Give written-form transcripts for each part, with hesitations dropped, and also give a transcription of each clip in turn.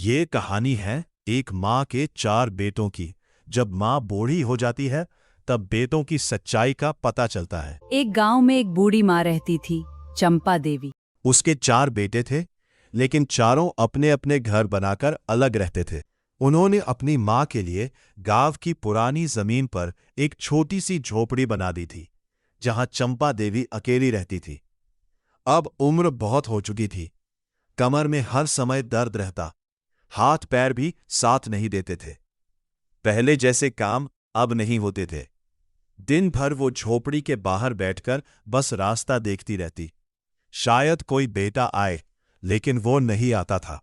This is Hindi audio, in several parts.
ये कहानी है एक माँ के 4 बेटों की। जब माँ बूढ़ी हो जाती है तब बेटों की सच्चाई का पता चलता है। एक गांव में एक बूढ़ी माँ रहती थी, चंपा देवी। उसके 4 बेटे थे, लेकिन चारों अपने अपने घर बनाकर अलग रहते थे। उन्होंने अपनी माँ के लिए गांव की पुरानी जमीन पर एक छोटी सी झोपड़ी बना दी थी, जहां चंपा देवी अकेली रहती थी। अब उम्र बहुत हो चुकी थी, कमर में हर समय दर्द रहता, हाथ पैर भी साथ नहीं देते थे। पहले जैसे काम अब नहीं होते थे। दिन भर वो झोपड़ी के बाहर बैठकर बस रास्ता देखती रहती। शायद कोई बेटा आए, लेकिन वो नहीं आता था।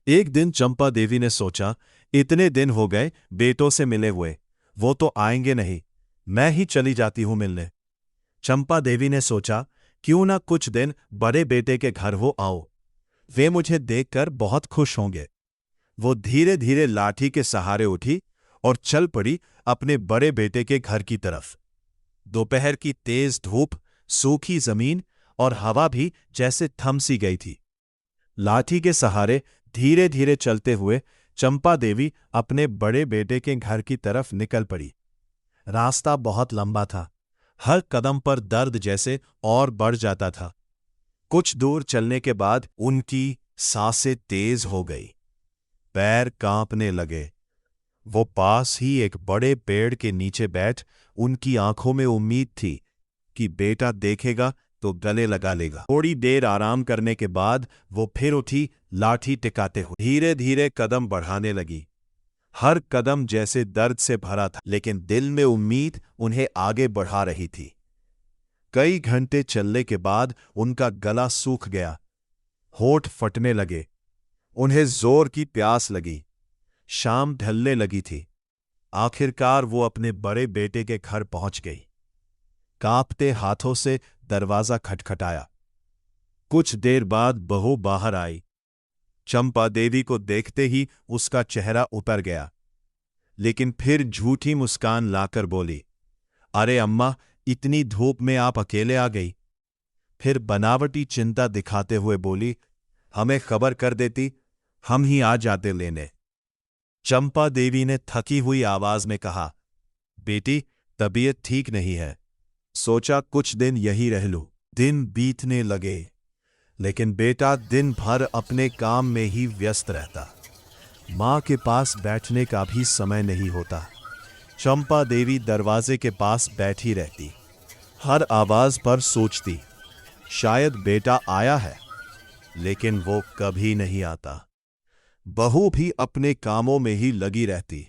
एक दिन चंपा देवी ने सोचा, इतने दिन हो गए बेटों से मिले हुए, वो तो आएंगे नहीं, मैं ही चली जाती हूं मिलने। चंपा देवी ने सोचा, क्यों ना कुछ दिन बड़े बेटे के घर हो आऊं, वे मुझे देखकर बहुत खुश होंगे। वो धीरे धीरे लाठी के सहारे उठी और चल पड़ी अपने बड़े बेटे के घर की तरफ। दोपहर की तेज धूप, सूखी जमीन और हवा भी जैसे थम सी गई थी। लाठी के सहारे धीरे धीरे चलते हुए चंपा देवी अपने बड़े बेटे के घर की तरफ निकल पड़ी। रास्ता बहुत लंबा था, हर कदम पर दर्द जैसे और बढ़ जाता था। कुछ दूर चलने के बाद उनकी सांसें तेज हो गई, पैर कांपने लगे। वो पास ही एक बड़े पेड़ के नीचे बैठ उनकी आंखों में उम्मीद थी कि बेटा देखेगा तो गले लगा लेगा। थोड़ी देर आराम करने के बाद वो फिर उठी, लाठी टिकाते हुए धीरे धीरे कदम बढ़ाने लगी। हर कदम जैसे दर्द से भरा था, लेकिन दिल में उम्मीद उन्हें आगे बढ़ा रही थी। कई घंटे चलने के बाद उनका गला सूख गया, होठ फटने लगे। उन्हें जोर की प्यास लगी। शाम ढलने लगी थी। आखिरकार वो अपने बड़े बेटे के घर पहुंच गई। कांपते हाथों से दरवाजा खटखटाया। कुछ देर बाद बहू बाहर आई। चंपा देवी को देखते ही उसका चेहरा उतर गया, लेकिन फिर झूठी मुस्कान लाकर बोली, अरे अम्मा, इतनी धूप में आप अकेले आ गई। फिर बनावटी चिंता दिखाते हुए बोली, हमें खबर कर देती, हम ही आ जाते लेने। चंपा देवी ने थकी हुई आवाज में कहा, बेटी, तबीयत ठीक नहीं है, सोचा कुछ दिन यहीं रह लूं। दिन बीतने लगे, लेकिन बेटा दिन भर अपने काम में ही व्यस्त रहता। मां के पास बैठने का भी समय नहीं होता। चंपा देवी दरवाजे के पास बैठी रहती, हर आवाज पर सोचती, शायद बेटा आया है, लेकिन वो कभी नहीं आता। बहू भी अपने कामों में ही लगी रहती,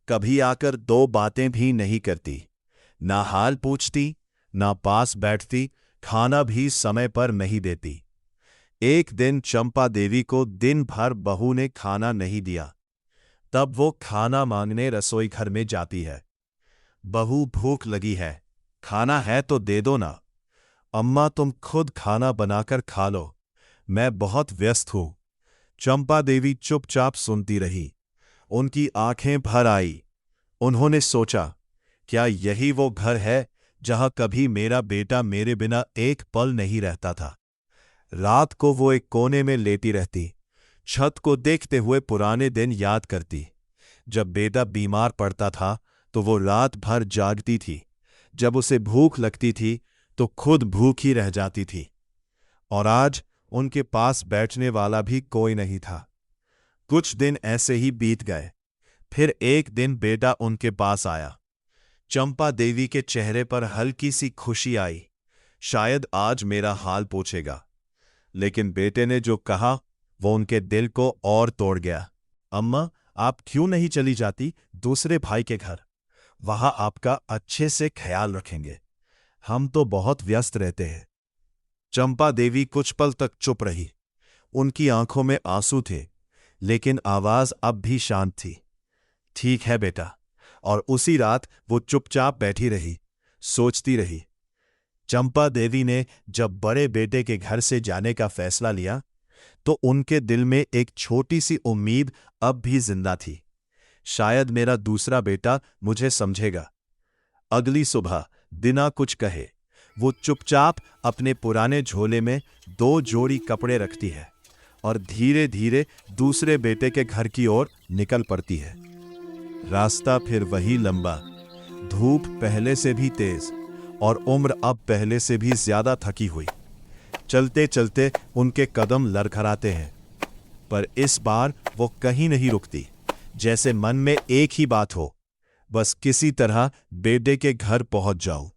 कभी आकर 2 बातें भी नहीं करती, ना हाल पूछती, ना पास बैठती, खाना भी समय पर नहीं देती। एक दिन चंपा देवी को दिन भर बहू ने खाना नहीं दिया। तब वो खाना मांगने रसोई घर में जाती है। बहू, भूख लगी है, खाना है तो दे दो ना। अम्मा, तुम खुद खाना बनाकर खा लो, मैं बहुत व्यस्त हूं। चंपा देवी चुपचाप सुनती रही। उनकी आंखें भर आई। उन्होंने सोचा, क्या यही वो घर है जहां कभी मेरा बेटा मेरे बिना एक पल नहीं रहता था। रात को वो एक कोने में लेटी रहती, छत को देखते हुए पुराने दिन याद करती। जब बेटा बीमार पड़ता था तो वो रात भर जागती थी। जब उसे भूख लगती थी तो खुद भूखी रह जाती थी। और आज उनके पास बैठने वाला भी कोई नहीं था। कुछ दिन ऐसे ही बीत गए। फिर एक दिन बेटा उनके पास आया। चंपा देवी के चेहरे पर हल्की सी खुशी आई, शायद आज मेरा हाल पूछेगा। लेकिन बेटे ने जो कहा वो उनके दिल को और तोड़ गया। अम्मा, आप क्यों नहीं चली जाती दूसरे भाई के घर? वहां आपका अच्छे से ख्याल रखेंगे, हम तो बहुत व्यस्त रहते हैं। चंपा देवी कुछ पल तक चुप रही। उनकी आंखों में आंसू थे, लेकिन आवाज अब भी शांत थी। ठीक है बेटा। और उसी रात वो चुपचाप बैठी रही, सोचती रही। चंपा देवी ने जब बड़े बेटे के घर से जाने का फैसला लिया तो उनके दिल में एक छोटी सी उम्मीद अब भी जिंदा थी, शायद मेरा दूसरा बेटा मुझे समझेगा। अगली सुबह बिना कुछ कहे वो चुपचाप अपने पुराने झोले में 2 जोड़ी कपड़े रखती है और धीरे धीरे दूसरे बेटे के घर की ओर निकल पड़ती है। रास्ता फिर वही लंबा, धूप पहले से भी तेज और उम्र अब पहले से भी ज्यादा थकी हुई। चलते चलते उनके कदम लड़खड़ाते हैं, पर इस बार वो कहीं नहीं रुकती, जैसे मन में एक ही बात हो, बस किसी तरह बेटे के घर पहुंच जाऊं।